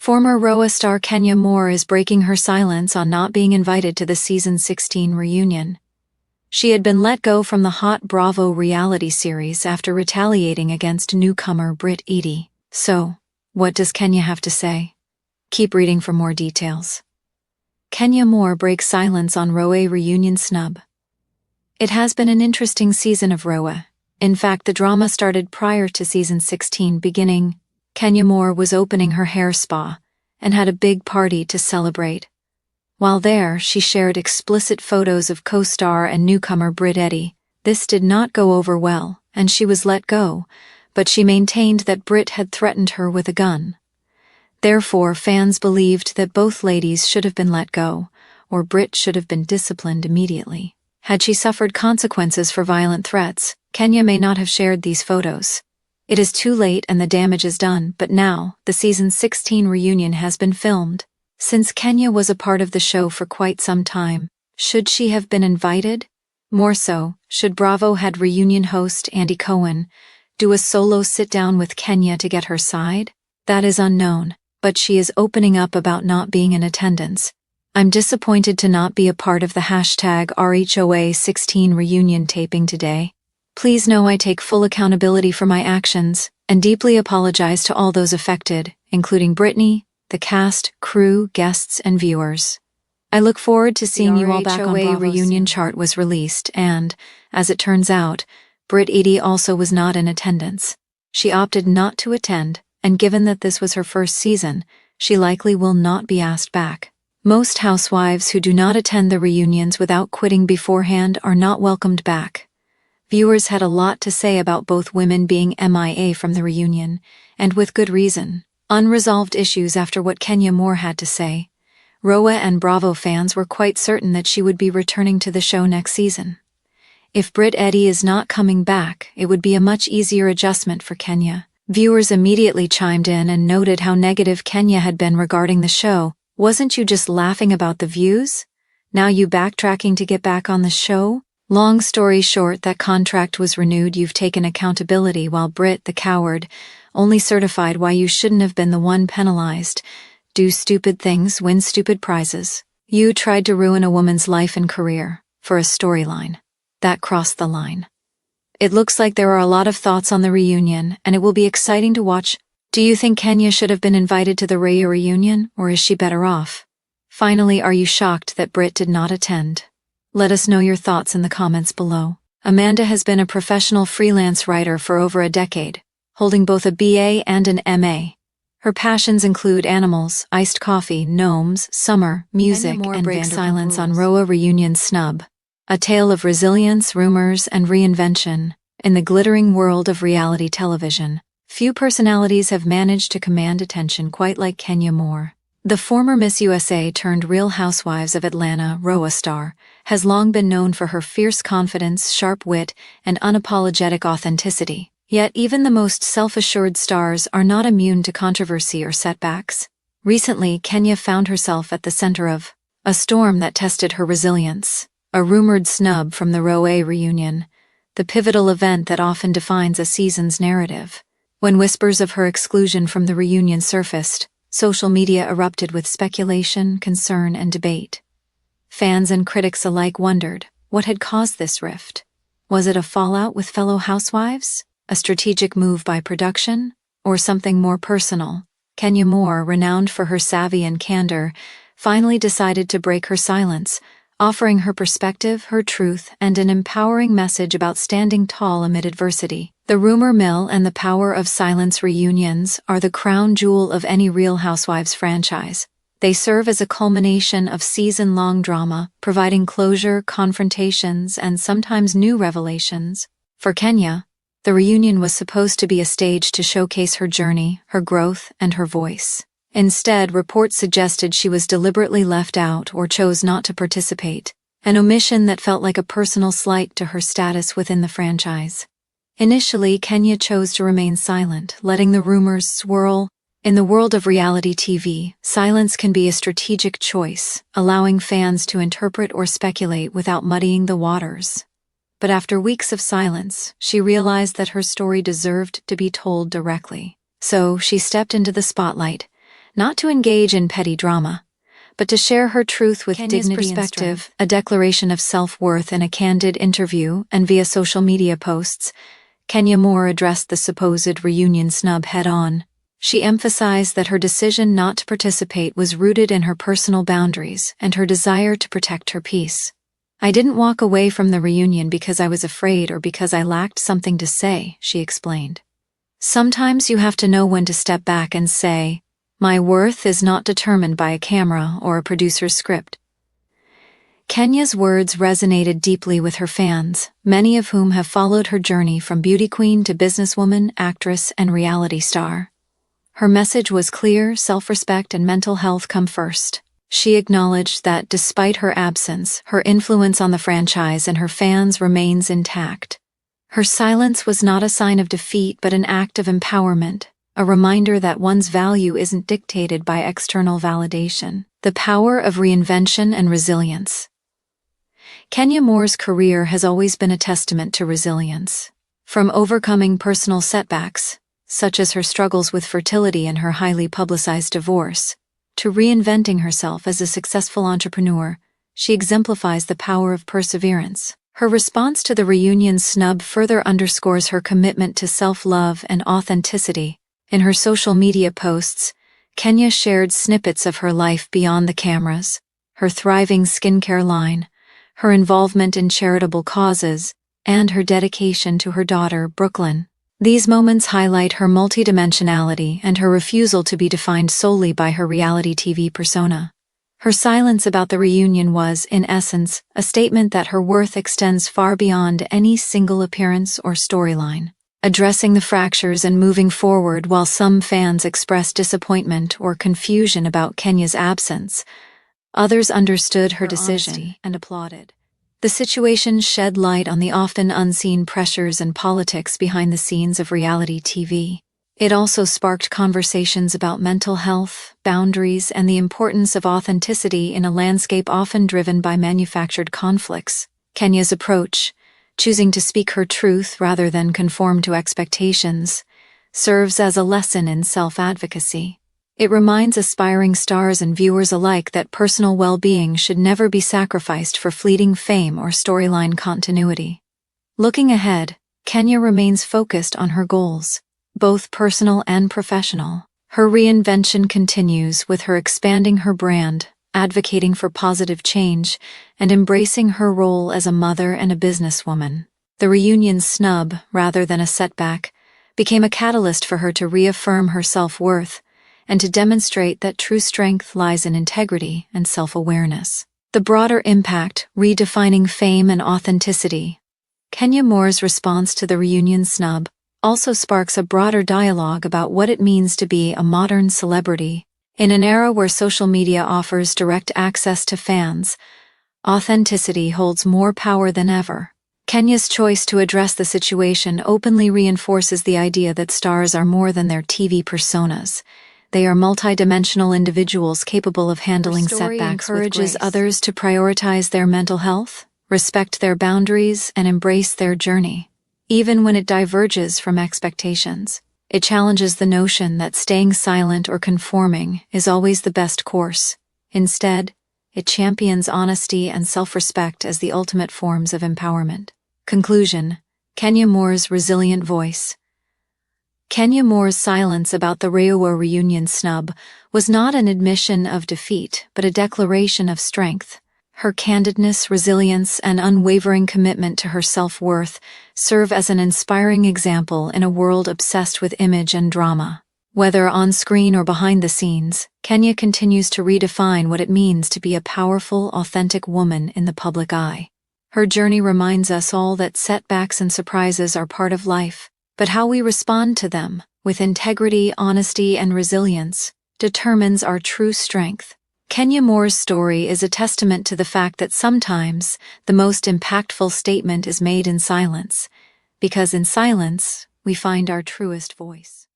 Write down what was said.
Former RHOA star Kenya Moore is breaking her silence on not being invited to the season 16 reunion. She had been let go from the hot Bravo reality series after retaliating against newcomer Britt Edie. So, what does Kenya have to say? Keep reading for more details. Kenya Moore breaks silence on RHOA reunion snub. It has been an interesting season of RHOA. In fact, the drama started prior to season 16 beginning. Kenya Moore was opening her hair spa and had a big party to celebrate. While there, she shared explicit photos of co-star and newcomer Britt Edie. This did not go over well, and she was let go, but she maintained that Britt had threatened her with a gun. Therefore, fans believed that both ladies should have been let go, or Britt should have been disciplined immediately. Had she suffered consequences for violent threats, Kenya may not have shared these photos. It is too late and the damage is done, but now, the season 16 reunion has been filmed. Since Kenya was a part of the show for quite some time, should she have been invited? More so, should Bravo head reunion host Andy Cohen do a solo sit-down with Kenya to get her side? That is unknown, but she is opening up about not being in attendance. I'm disappointed to not be a part of the #RHOA 16 reunion taping today. Please know I take full accountability for my actions and deeply apologize to all those affected, including Brittany, the cast, crew, guests, and viewers. I look forward to seeing you all back on Bravo. The reunion chart was released and, as it turns out, Britt Edie also was not in attendance. She opted not to attend, and given that this was her first season, she likely will not be asked back. Most housewives who do not attend the reunions without quitting beforehand are not welcomed back. Viewers had a lot to say about both women being MIA from the reunion, and with good reason. Unresolved issues after what Kenya Moore had to say. RHOA and Bravo fans were quite certain that she would be returning to the show next season. If Britt Edie is not coming back, it would be a much easier adjustment for Kenya. Viewers immediately chimed in and noted how negative Kenya had been regarding the show. Wasn't you just laughing about the views? Now you backtracking to get back on the show? Long story short, that contract was renewed. You've taken accountability while Britt, the coward, only certified why you shouldn't have been the one penalized. Do stupid things, win stupid prizes. You tried to ruin a woman's life and career for a storyline. That crossed the line. It looks like there are a lot of thoughts on the reunion, and it will be exciting to watch. Do you think Kenya should have been invited to the RHOA reunion, or is she better off? Finally, are you shocked that Britt did not attend? Let us know your thoughts in the comments below. Amanda has been a professional freelance writer for over a decade, holding both a BA and an MA. Her passions include animals, iced coffee, gnomes, summer, music, and break silence on RHOA reunion snub. A tale of resilience, rumors, and reinvention. In the glittering world of reality television, few personalities have managed to command attention quite like Kenya Moore. The former Miss USA turned Real Housewives of Atlanta RHOA star has long been known for her fierce confidence, sharp wit, and unapologetic authenticity. Yet even the most self-assured stars are not immune to controversy or setbacks. Recently, Kenya found herself at the center of a storm that tested her resilience. A rumored snub from the RHOA reunion, the pivotal event that often defines a season's narrative. When whispers of her exclusion from the reunion surfaced, social media erupted with speculation, concern, and debate. Fans and critics alike wondered, what had caused this rift? Was it a fallout with fellow housewives? A strategic move by production? Or something more personal? Kenya Moore, renowned for her savvy and candor, finally decided to break her silence, offering her perspective, her truth, and an empowering message about standing tall amid adversity. The rumor mill and the power of silence reunions are the crown jewel of any Real Housewives franchise. They serve as a culmination of season-long drama, providing closure, confrontations, and sometimes new revelations. For Kenya, the reunion was supposed to be a stage to showcase her journey, her growth, and her voice. Instead, reports suggested she was deliberately left out or chose not to participate, an omission that felt like a personal slight to her status within the franchise. Initially, Kenya chose to remain silent, letting the rumors swirl. In the world of reality TV, silence can be a strategic choice, allowing fans to interpret or speculate without muddying the waters. But after weeks of silence, she realized that her story deserved to be told directly. So she stepped into the spotlight, not to engage in petty drama, but to share her truth with Kenya's dignity and perspective, a declaration of self-worth in a candid interview and via social media posts. Kenya Moore addressed the supposed reunion snub head-on. She emphasized that her decision not to participate was rooted in her personal boundaries and her desire to protect her peace. "I didn't walk away from the reunion because I was afraid or because I lacked something to say," she explained. "Sometimes you have to know when to step back and say, 'My worth is not determined by a camera or a producer's script.'" Kenya's words resonated deeply with her fans, many of whom have followed her journey from beauty queen to businesswoman, actress, and reality star. Her message was clear: self-respect and mental health come first. She acknowledged that, despite her absence, her influence on the franchise and her fans remains intact. Her silence was not a sign of defeat but an act of empowerment, a reminder that one's value isn't dictated by external validation. The power of reinvention and resilience. Kenya Moore's career has always been a testament to resilience. From overcoming personal setbacks, such as her struggles with fertility and her highly publicized divorce, to reinventing herself as a successful entrepreneur, she exemplifies the power of perseverance. Her response to the reunion snub further underscores her commitment to self-love and authenticity. In her social media posts, Kenya shared snippets of her life beyond the cameras, her thriving skincare line, her involvement in charitable causes, and her dedication to her daughter, Brooklyn. These moments highlight her multidimensionality and her refusal to be defined solely by her reality TV persona. Her silence about the reunion was, in essence, a statement that her worth extends far beyond any single appearance or storyline. Addressing the fractures and moving forward, while some fans expressed disappointment or confusion about Kenya's absence, others understood her decision and applauded. The situation shed light on the often unseen pressures and politics behind the scenes of reality TV. It also sparked conversations about mental health, boundaries, and the importance of authenticity in a landscape often driven by manufactured conflicts. Kenya's approach, choosing to speak her truth rather than conform to expectations, serves as a lesson in self-advocacy. It reminds aspiring stars and viewers alike that personal well-being should never be sacrificed for fleeting fame or storyline continuity. Looking ahead, Kenya remains focused on her goals, both personal and professional. Her reinvention continues, with her expanding her brand, advocating for positive change, and embracing her role as a mother and a businesswoman. The reunion snub, rather than a setback, became a catalyst for her to reaffirm her self-worth and to demonstrate that true strength lies in integrity and self-awareness. The broader impact, redefining fame and authenticity. Kenya Moore's response to the reunion snub also sparks a broader dialogue about what it means to be a modern celebrity. In an era where social media offers direct access to fans, authenticity holds more power than ever. Kenya's choice to address the situation openly reinforces the idea that stars are more than their TV personas. They are multidimensional individuals capable of handling setbacks with grace. Her story encourages others to prioritize their mental health, respect their boundaries, and embrace their journey, even when it diverges from expectations. It challenges the notion that staying silent or conforming is always the best course. Instead, it champions honesty and self-respect as the ultimate forms of empowerment. Conclusion: Kenya Moore's resilient voice. Kenya Moore's silence about the RHOA reunion snub was not an admission of defeat, but a declaration of strength. Her candidness, resilience, and unwavering commitment to her self-worth serve as an inspiring example in a world obsessed with image and drama. Whether on screen or behind the scenes, Kenya continues to redefine what it means to be a powerful, authentic woman in the public eye. Her journey reminds us all that setbacks and surprises are part of life, but how we respond to them, with integrity, honesty, and resilience, determines our true strength. Kenya Moore's story is a testament to the fact that sometimes the most impactful statement is made in silence, because in silence we find our truest voice.